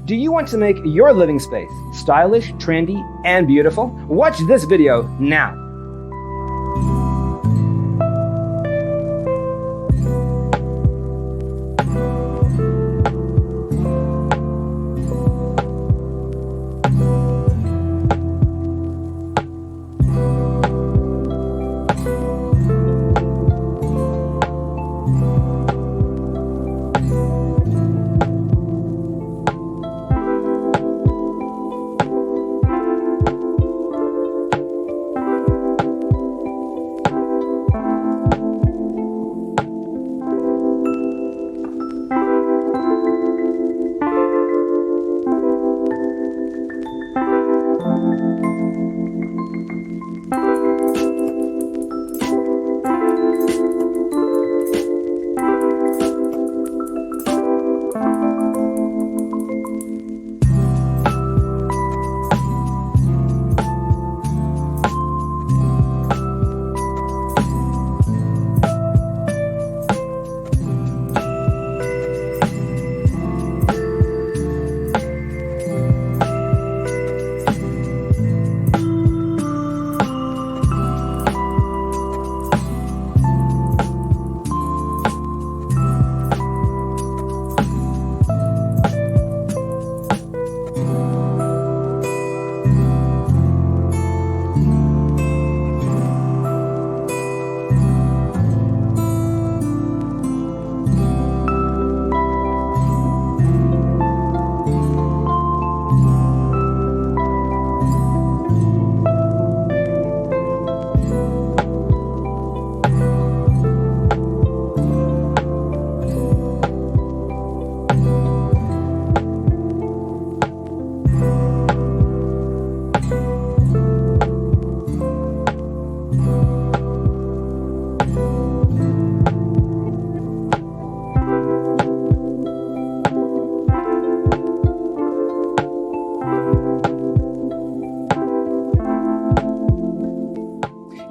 Do you want to make your living space stylish, trendy, and beautiful? Watch this video now.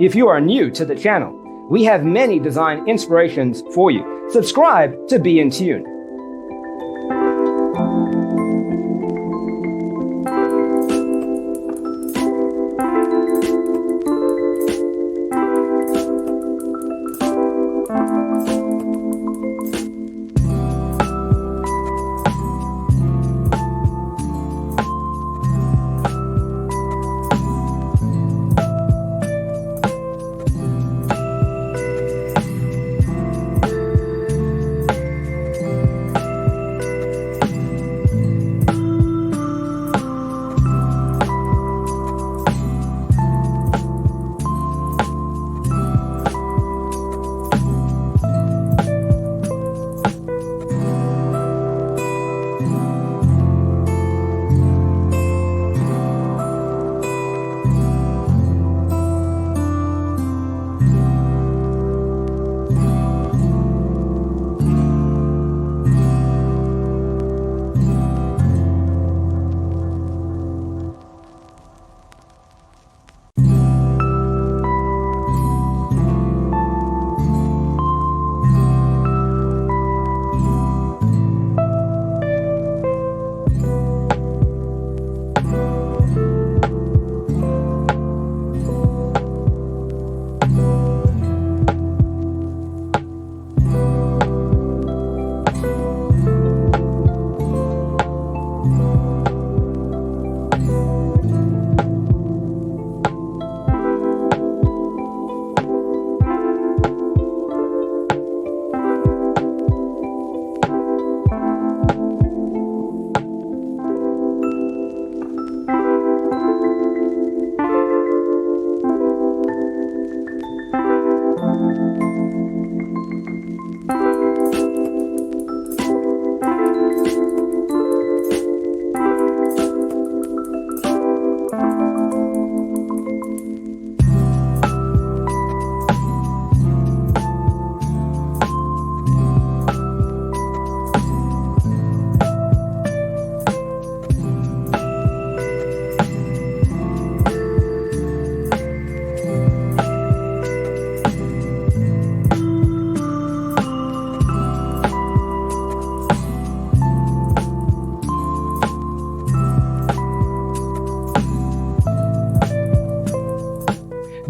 If you are new to the channel, we have many design inspirations for you. Subscribe to be in tune.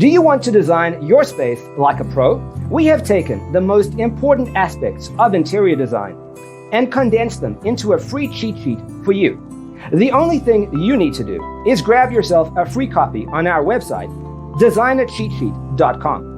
Do you want to design your space like a pro? We have taken the most important aspects of interior design and condensed them into a free cheat sheet for you. The only thing you need to do is grab yourself a free copy on our website, designercheatsheet.com.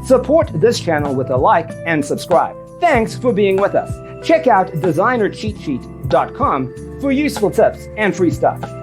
Support this channel with a like and subscribe. Thanks for being with us. Check out designercheatsheet.com for useful tips and free stuff.